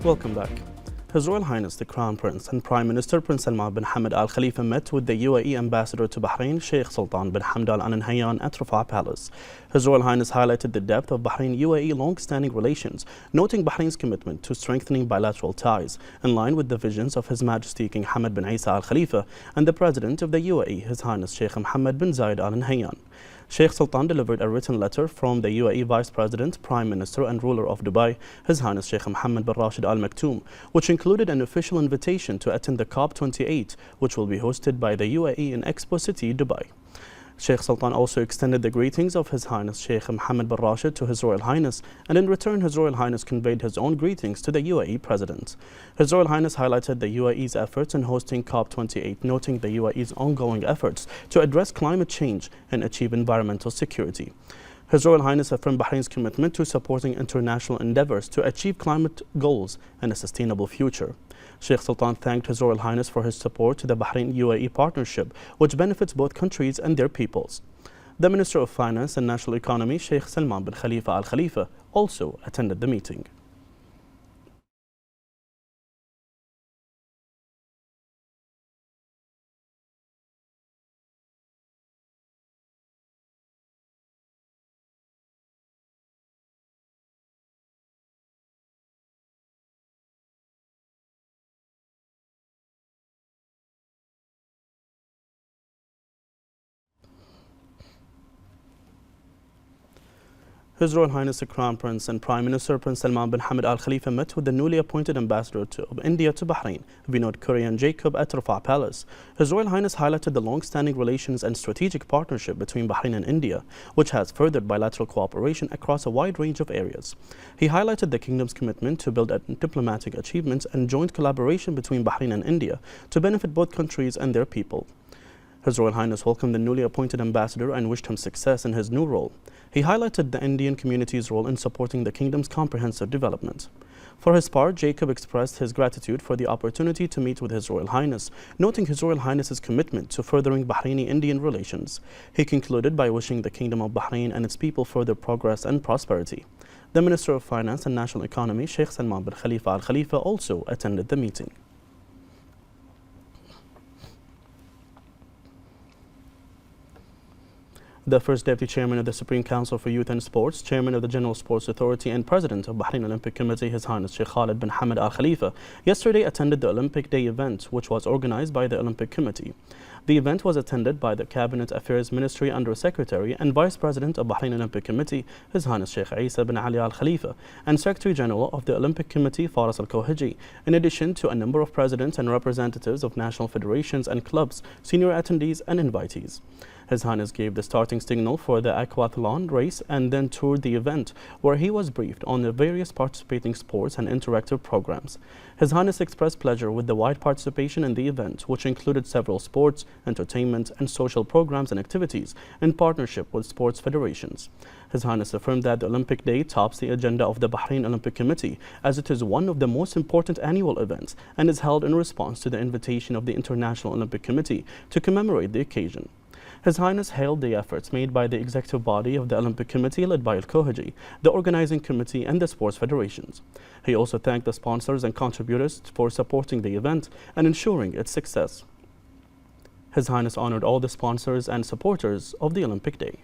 Welcome back. His Royal Highness the Crown Prince and Prime Minister Prince Salman bin Hamad Al Khalifa met with the UAE Ambassador to Bahrain, Sheikh Sultan bin Hamad Al Nahyan at Rafah Palace. His Royal Highness highlighted the depth of Bahrain-UAE long-standing relations, noting Bahrain's commitment to strengthening bilateral ties, in line with the visions of His Majesty King Hamad bin Isa Al Khalifa and the President of the UAE, His Highness Sheikh Mohammed bin Zayed Al Nahyan. Sheikh Sultan delivered a written letter from the UAE Vice President, Prime Minister and ruler of Dubai, His Highness Sheikh Mohammed bin Rashid Al Maktoum, which included an official invitation to attend the COP28, which will be hosted by the UAE in Expo City, Dubai. Sheikh Sultan also extended the greetings of His Highness Sheikh Mohammed bin Rashid to His Royal Highness, and in return His Royal Highness conveyed his own greetings to the UAE President. His Royal Highness highlighted the UAE's efforts in hosting COP28, noting the UAE's ongoing efforts to address climate change and achieve environmental security. His Royal Highness affirmed Bahrain's commitment to supporting international endeavors to achieve climate goals and a sustainable future. Sheikh Sultan thanked His Royal Highness for his support to the Bahrain-UAE partnership, which benefits both countries and their peoples. The Minister of Finance and National Economy, Sheikh Salman bin Khalifa Al Khalifa, also attended the meeting. His Royal Highness the Crown Prince and Prime Minister Prince Salman bin Hamad Al Khalifa met with the newly appointed Ambassador of India to Bahrain, Vinod Kurian Jacob, at Rafah Palace. His Royal Highness highlighted the long-standing relations and strategic partnership between Bahrain and India, which has furthered bilateral cooperation across a wide range of areas. He highlighted the kingdom's commitment to build diplomatic achievements and joint collaboration between Bahrain and India to benefit both countries and their people. His Royal Highness welcomed the newly appointed ambassador and wished him success in his new role. He highlighted the Indian community's role in supporting the kingdom's comprehensive development. For his part, Jacob expressed his gratitude for the opportunity to meet with His Royal Highness, noting His Royal Highness's commitment to furthering Bahraini-Indian relations. He concluded by wishing the Kingdom of Bahrain and its people further progress and prosperity. The Minister of Finance and National Economy, Sheikh Salman bin Khalifa Al Khalifa, also attended the meeting. The First Deputy Chairman of the Supreme Council for Youth and Sports, Chairman of the General Sports Authority and President of Bahrain Olympic Committee, His Highness Sheikh Khalid bin Hamad Al Khalifa, yesterday attended the Olympic Day event, which was organized by the Olympic Committee. The event was attended by the Cabinet Affairs Ministry Under Secretary and Vice President of Bahrain Olympic Committee, His Highness Sheikh Isa bin Ali Al Khalifa, and Secretary General of the Olympic Committee, Faras Al Kohiji, in addition to a number of presidents and representatives of national federations and clubs, senior attendees and invitees. His Highness gave the starting signal for the aquathlon race and then toured the event, where he was briefed on the various participating sports and interactive programs. His Highness expressed pleasure with the wide participation in the event, which included several sports, entertainment and social programs and activities in partnership with sports federations. His Highness affirmed that the Olympic Day tops the agenda of the Bahrain Olympic Committee, as it is one of the most important annual events and is held in response to the invitation of the International Olympic Committee to commemorate the occasion. His Highness hailed the efforts made by the executive body of the Olympic Committee led by Al-Kohiji, the organizing committee and the sports federations. He also thanked the sponsors and contributors for supporting the event and ensuring its success. His Highness honored all the sponsors and supporters of the Olympic Day.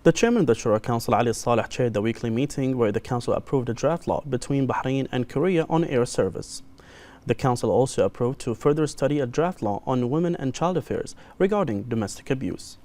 The chairman of the Shura Council, Ali Saleh, chaired the weekly meeting where the council approved a draft law between Bahrain and Korea on air service. The council also approved to further study a draft law on women and child affairs regarding domestic abuse.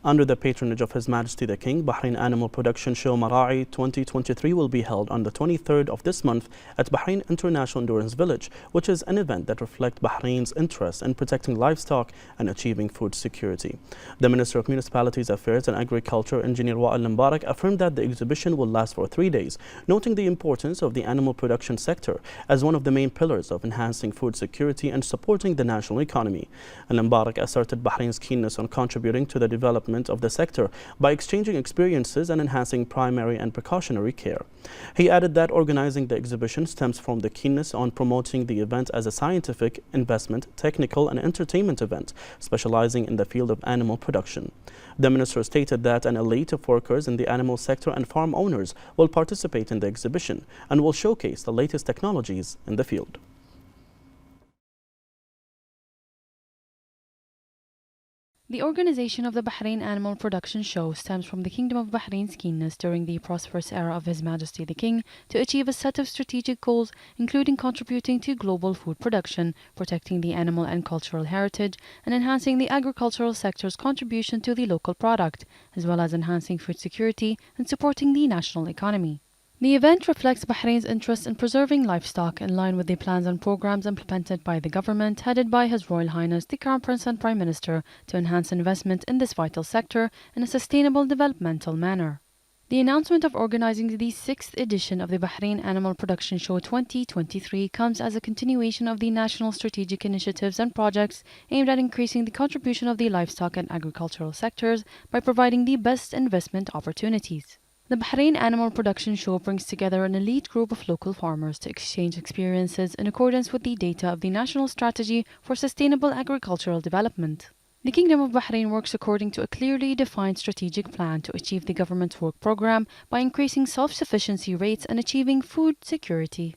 Under the patronage of His Majesty the King, Bahrain Animal Production Show Mara'i 2023 will be held on the 23rd of this month at Bahrain International Endurance Village, which is an event that reflects Bahrain's interest in protecting livestock and achieving food security. The Minister of Municipalities Affairs and Agriculture, Engineer Wa'il Mubarak, affirmed that the exhibition will last for 3 days, noting the importance of the animal production sector as one of the main pillars of enhancing food security and supporting the national economy. Mubarak asserted Bahrain's keenness on contributing to the development of the sector by exchanging experiences and enhancing primary and precautionary care. He added that organizing the exhibition stems from the keenness on promoting the event as a scientific, investment, technical and entertainment event specializing in the field of animal production. The minister stated that an elite of workers in the animal sector and farm owners will participate in the exhibition and will showcase the latest technologies in the field. The organization of the Bahrain Animal Production Show stems from the Kingdom of Bahrain's keenness during the prosperous era of His Majesty the King to achieve a set of strategic goals, including contributing to global food production, protecting the animal and cultural heritage, and enhancing the agricultural sector's contribution to the local product, as well as enhancing food security and supporting the national economy. The event reflects Bahrain's interest in preserving livestock in line with the plans and programs implemented by the government headed by His Royal Highness the Crown Prince and Prime Minister to enhance investment in this vital sector in a sustainable developmental manner. The announcement of organizing the 6th edition of the Bahrain Animal Production Show 2023 comes as a continuation of the national strategic initiatives and projects aimed at increasing the contribution of the livestock and agricultural sectors by providing the best investment opportunities. The Bahrain Animal Production Show brings together an elite group of local farmers to exchange experiences in accordance with the data of the National Strategy for Sustainable Agricultural Development. The Kingdom of Bahrain works according to a clearly defined strategic plan to achieve the government's work program by increasing self-sufficiency rates and achieving food security.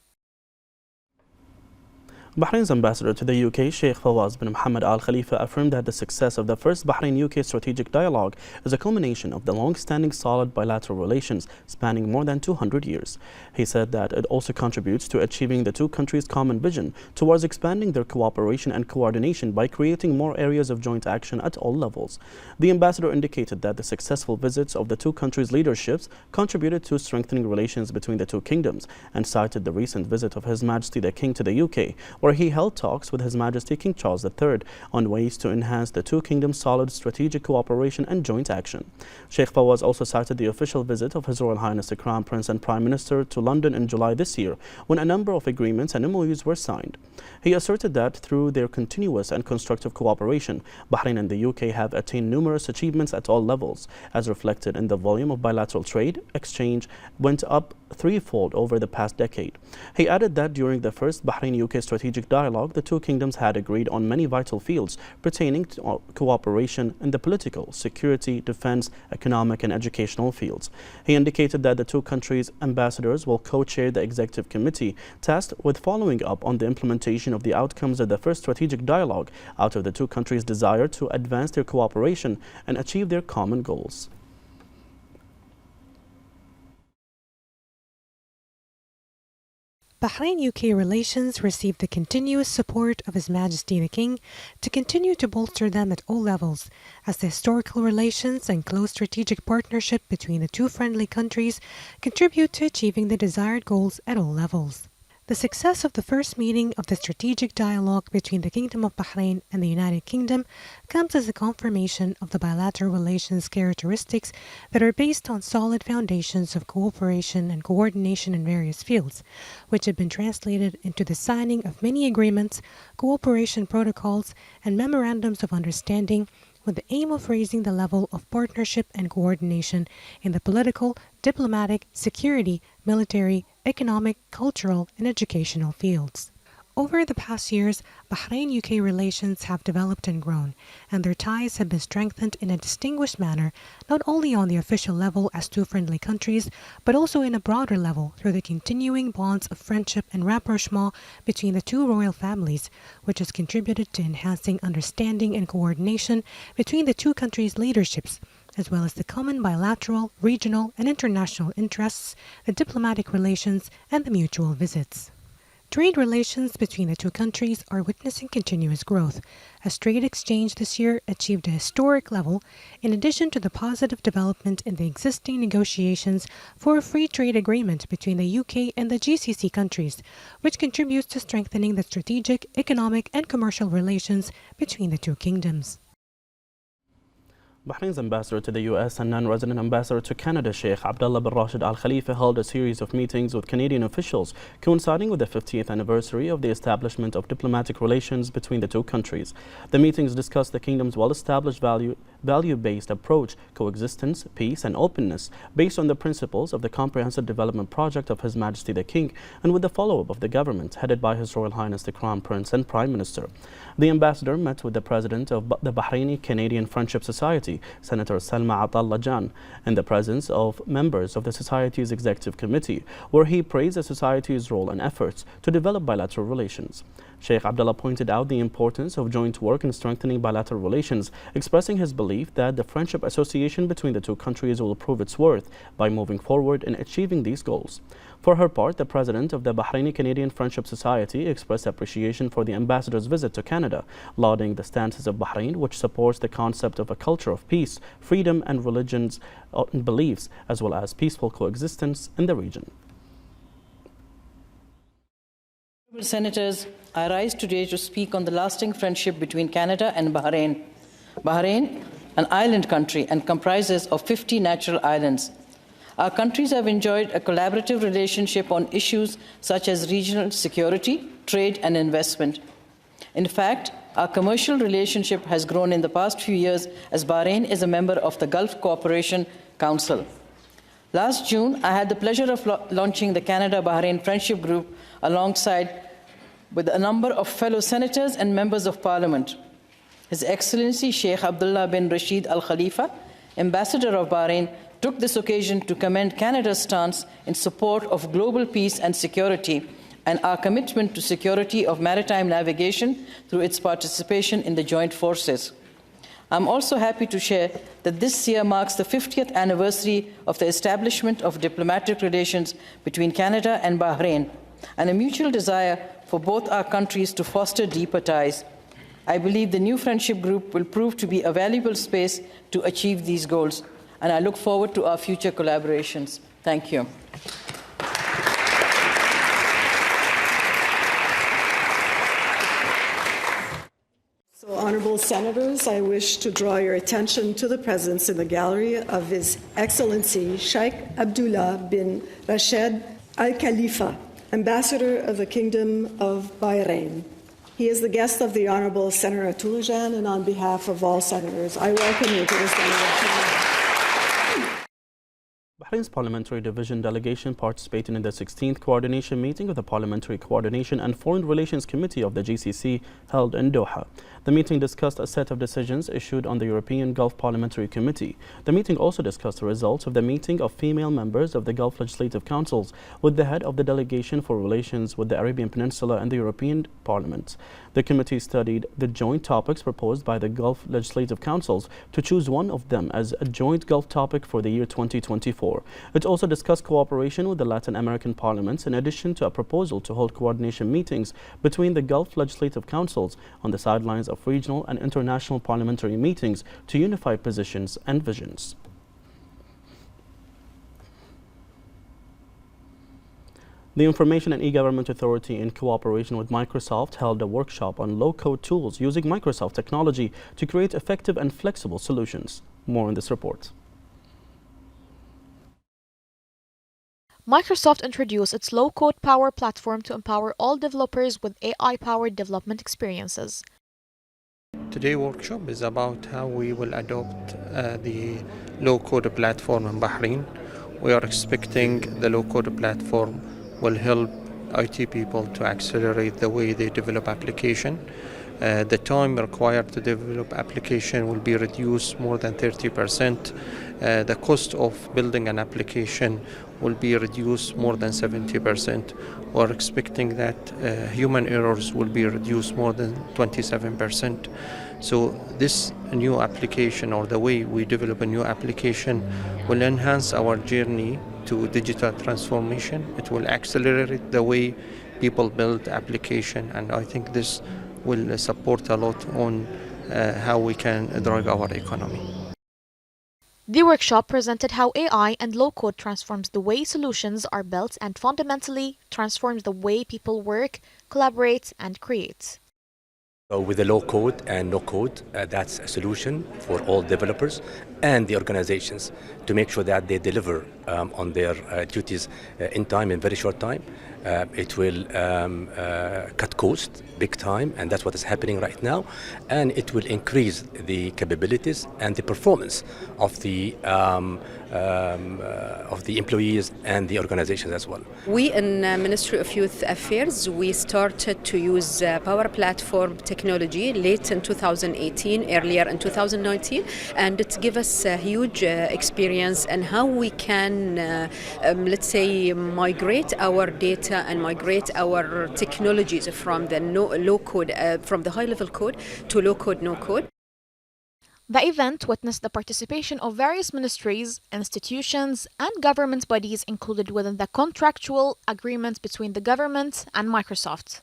Bahrain's ambassador to the UK, Sheikh Fawaz bin Mohammed Al Khalifa, affirmed that the success of the first Bahrain-UK strategic dialogue is a culmination of the long-standing solid bilateral relations spanning more than 200 years. He said that it also contributes to achieving the two countries' common vision towards expanding their cooperation and coordination by creating more areas of joint action at all levels. The ambassador indicated that the successful visits of the two countries' leaderships contributed to strengthening relations between the two kingdoms and cited the recent visit of His Majesty the King to the UK, where he held talks with His Majesty King Charles III on ways to enhance the two kingdoms' solid strategic cooperation and joint action. Sheikh Fawaz also cited the official visit of His Royal Highness the Crown Prince and Prime Minister to London in July this year, when a number of agreements and MOUs were signed. He asserted that through their continuous and constructive cooperation, Bahrain and the UK have attained numerous achievements at all levels, as reflected in the volume of bilateral trade exchange went up threefold over the past decade. He added that during the first Bahrain-UK strategic dialogue, the two kingdoms had agreed on many vital fields pertaining to cooperation in the political, security, defense, economic and educational fields. He indicated that the two countries' ambassadors will co-chair the executive committee tasked with following up on the implementation of the outcomes of the first strategic dialogue out of the two countries' desire to advance their cooperation and achieve their common goals. Bahrain-UK relations received the continuous support of His Majesty the King to continue to bolster them at all levels, as the historical relations and close strategic partnership between the two friendly countries contribute to achieving the desired goals at all levels. The success of the first meeting of the strategic dialogue between the Kingdom of Bahrain and the United Kingdom comes as a confirmation of the bilateral relations characteristics that are based on solid foundations of cooperation and coordination in various fields, which have been translated into the signing of many agreements, cooperation protocols, and memorandums of understanding with the aim of raising the level of partnership and coordination in the political, diplomatic, security, military, economic, cultural, and educational fields. Over the past years, Bahrain-UK relations have developed and grown, and their ties have been strengthened in a distinguished manner, not only on the official level as two friendly countries, but also in a broader level through the continuing bonds of friendship and rapprochement between the two royal families, which has contributed to enhancing understanding and coordination between the two countries' leaderships, as well as the common bilateral, regional, and international interests, the diplomatic relations, and the mutual visits. Trade relations between the two countries are witnessing continuous growth, as trade exchange this year achieved a historic level, in addition to the positive development in the existing negotiations for a free trade agreement between the UK and the GCC countries, which contributes to strengthening the strategic, economic, and commercial relations between the two kingdoms. Bahrain's ambassador to the U.S. and non-resident ambassador to Canada, Sheikh Abdullah bin Rashid Al Khalifa, held a series of meetings with Canadian officials coinciding with the 50th anniversary of the establishment of diplomatic relations between the two countries. The meetings discussed the kingdom's well-established value-based approach, coexistence, peace, and openness, based on the principles of the Comprehensive Development Project of His Majesty the King, and with the follow-up of the government headed by His Royal Highness the Crown Prince and Prime Minister. The ambassador met with the president of the Bahraini Canadian Friendship Society, Senator Salma Atallah Jan, in the presence of members of the Society's Executive Committee, where he praised the Society's role and efforts to develop bilateral relations. Sheikh Abdullah pointed out the importance of joint work in strengthening bilateral relations, expressing his belief that the friendship association between the two countries will prove its worth by moving forward in achieving these goals. For her part, the president of the Bahraini Canadian Friendship Society expressed appreciation for the ambassador's visit to Canada, lauding the stances of Bahrain, which supports the concept of a culture of peace, freedom, and religions and beliefs, as well as peaceful coexistence in the region. Senators, I rise today to speak on the lasting friendship between Canada and Bahrain. Bahrain, an island country, and comprises of 50 natural islands. Our countries have enjoyed a collaborative relationship on issues such as regional security, trade, and investment. In fact, our commercial relationship has grown in the past few years as Bahrain is a member of the Gulf Cooperation Council. Last June, I had the pleasure of launching the Canada-Bahrain Friendship Group alongside with a number of fellow senators and members of parliament. His Excellency Sheikh Abdullah bin Rashid Al Khalifa, Ambassador of Bahrain, took this occasion to commend Canada's stance in support of global peace and security and our commitment to security of maritime navigation through its participation in the joint forces. I'm also happy to share that this year marks the 50th anniversary of the establishment of diplomatic relations between Canada and Bahrain, and a mutual desire for both our countries to foster deeper ties. I believe the new friendship group will prove to be a valuable space to achieve these goals, and I look forward to our future collaborations. Thank you. So, honorable senators, I wish to draw your attention to the presence in the gallery of His Excellency Sheikh Abdullah bin Rashid Al Khalifa, Ambassador of the Kingdom of Bahrain. He is the guest of the Honorable Senator Tulajan, and on behalf of all senators, I welcome you to the Senate. Bahrain's Parliamentary Division delegation participated in the 16th coordination meeting of the Parliamentary Coordination and Foreign Relations Committee of the GCC held in Doha. The meeting discussed a set of decisions issued on the European Gulf Parliamentary Committee. The meeting also discussed the results of the meeting of female members of the Gulf Legislative Councils with the head of the delegation for relations with the Arabian Peninsula and the European Parliament. The committee studied the joint topics proposed by the Gulf Legislative Councils to choose one of them as a joint Gulf topic for the year 2024. It also discussed cooperation with the Latin American parliaments in addition to a proposal to hold coordination meetings between the Gulf Legislative Councils on the sidelines of regional and international parliamentary meetings to unify positions and visions. The Information and E-Government Authority, in cooperation with Microsoft, held a workshop on low-code tools using Microsoft technology to create effective and flexible solutions. More in this report. Microsoft introduced its low-code Power Platform to empower all developers with AI-powered development experiences. Today's workshop is about how we will adopt the low-code platform in Bahrain. We are expecting the low-code platform will help IT people to accelerate the way they develop application. The time required to develop application will be reduced more than 30%. The cost of building an application will be reduced more than 70%. We're expecting that human errors will be reduced more than 27%. So this new application, or the way we develop a new application, will enhance our journey to digital transformation. It will accelerate the way people build application, and I think this will support a lot on how we can drive our economy. The workshop presented how AI and low-code transforms the way solutions are built and fundamentally transforms the way people work, collaborate, and create. So with the low code and no code, that's a solution for all developers and the organizations to make sure that they deliver on their duties in time, in very short time. It will cut cost big time, and that's what is happening right now. And it will increase the capabilities and the performance of the employees and the organizations as well. We in Ministry of Youth Affairs, we started to use Power Platform technology late in 2018, earlier in 2019, and it gives us a huge experience in how we can, let's say, migrate our data and migrate our technologies from the low code, from the high-level code to low code, no code. The event witnessed the participation of various ministries, institutions, and government bodies included within the contractual agreement between the government and Microsoft.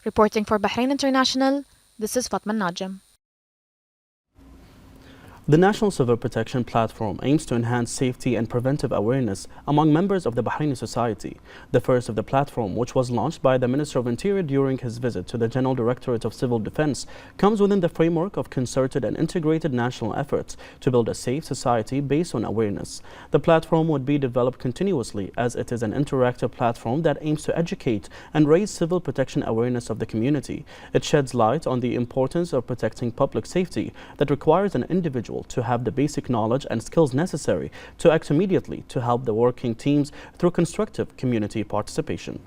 Reporting for Bahrain International, this is Fatma Najam. The National Civil Protection Platform aims to enhance safety and preventive awareness among members of the Bahraini society. The first of the platform, which was launched by the Minister of Interior during his visit to the General Directorate of Civil Defense, comes within the framework of concerted and integrated national efforts to build a safe society based on awareness. The platform would be developed continuously, as it is an interactive platform that aims to educate and raise civil protection awareness of the community. It sheds light on the importance of protecting public safety that requires an individual to have the basic knowledge and skills necessary to act immediately to help the working teams through constructive community participation.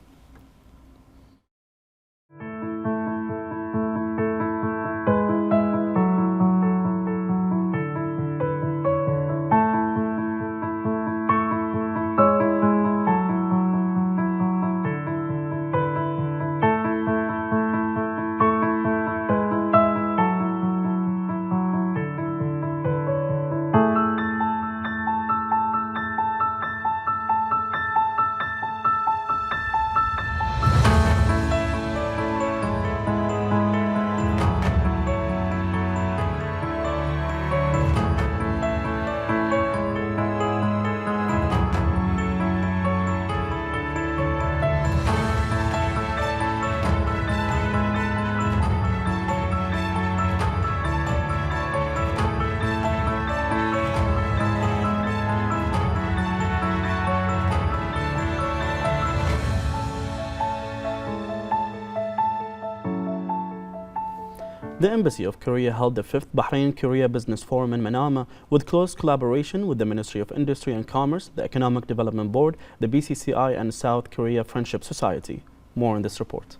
The Embassy of Korea held the 5th Bahrain-Korea Business Forum in Manama with close collaboration with the Ministry of Industry and Commerce, the Economic Development Board, the BCCI and South Korea Friendship Society. More in this report.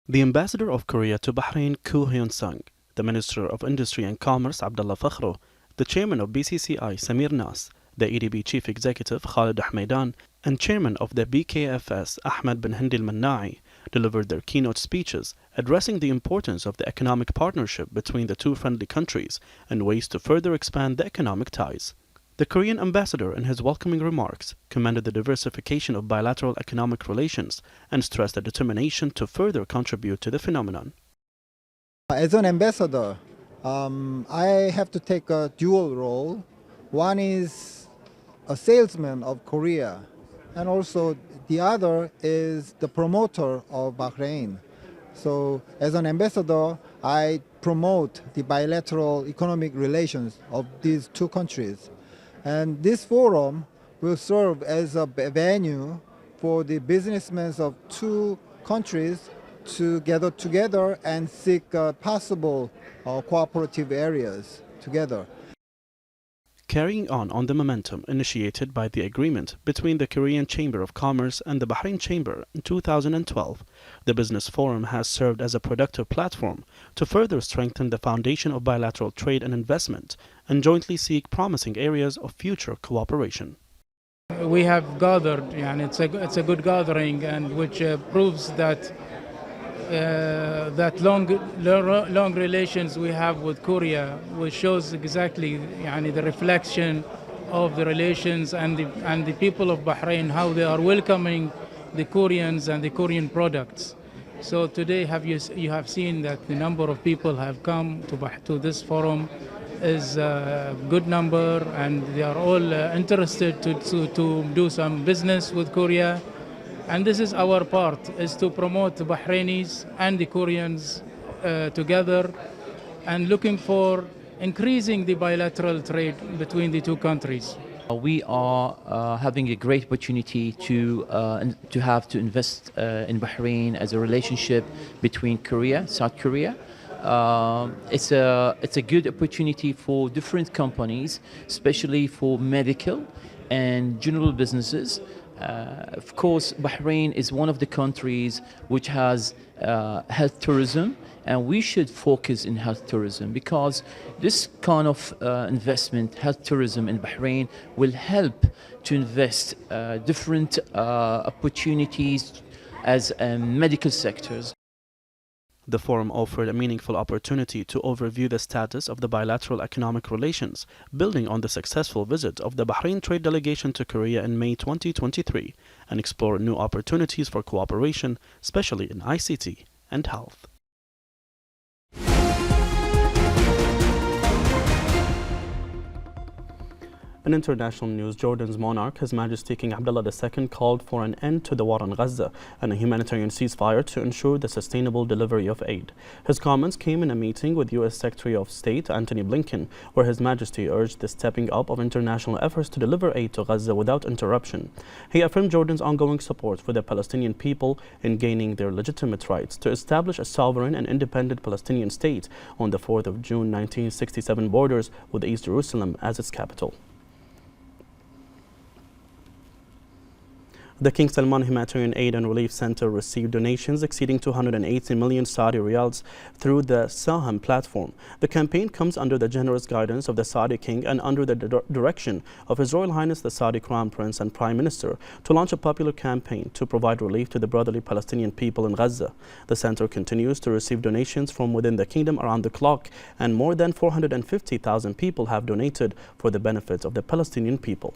The Ambassador of Korea to Bahrain, Koo Hyun-sung, the Minister of Industry and Commerce, Abdullah Fakhro, the Chairman of BCCI, Samir Nas, the EDB Chief Executive, Khalid Ahmeidan, and Chairman of the BKFS, Ahmed bin Hindi al-Mannai, delivered their keynote speeches addressing the importance of the economic partnership between the two friendly countries and ways to further expand the economic ties. The Korean ambassador, in his welcoming remarks, commended the diversification of bilateral economic relations and stressed the determination to further contribute to the phenomenon. As an ambassador, I have to take a dual role. One is a salesman of Korea, and also the other is the promoter of Bahrain. So as an ambassador, I promote the bilateral economic relations of these two countries. And this forum will serve as a venue for the businessmen of two countries to gather together and seek possible cooperative areas together. Carrying on the momentum initiated by the agreement between the Korean Chamber of Commerce and the Bahrain Chamber in 2012, the Business Forum has served as a productive platform to further strengthen the foundation of bilateral trade and investment and jointly seek promising areas of future cooperation. We have gathered, and it's a good gathering, and which proves that long relations we have with Korea, which shows exactly the reflection of the relations and the people of Bahrain, how they are welcoming the Koreans and the Korean products. So today you have seen that the number of people have come to this forum is a good number, and they are all interested to do some business with Korea. And this is our part, is to promote the Bahrainis and the Koreans together, and looking for increasing the bilateral trade between the two countries. We are having a great opportunity to invest in Bahrain as a relationship between South Korea. It's a good opportunity for different companies, especially for medical and general businesses. Of course, Bahrain is one of the countries which has health tourism, and we should focus in health tourism, because this kind of investment, health tourism in Bahrain, will help to invest different opportunities as medical sectors. The forum offered a meaningful opportunity to overview the status of the bilateral economic relations, building on the successful visit of the Bahrain trade delegation to Korea in May 2023, and explore new opportunities for cooperation, especially in ICT and health. In international news, Jordan's monarch, His Majesty King Abdullah II, called for an end to the war in Gaza and a humanitarian ceasefire to ensure the sustainable delivery of aid. His comments came in a meeting with U.S. Secretary of State Antony Blinken, where His Majesty urged the stepping up of international efforts to deliver aid to Gaza without interruption. He affirmed Jordan's ongoing support for the Palestinian people in gaining their legitimate rights to establish a sovereign and independent Palestinian state on the 4th of June 1967 borders with East Jerusalem as its capital. The King Salman Humanitarian Aid and Relief Center received donations exceeding 280 million Saudi riyals through the Saham platform. The campaign comes under the generous guidance of the Saudi King and under the direction of His Royal Highness the Saudi Crown Prince and Prime Minister to launch a popular campaign to provide relief to the brotherly Palestinian people in Gaza. The center continues to receive donations from within the kingdom around the clock, and more than 450,000 people have donated for the benefit of the Palestinian people.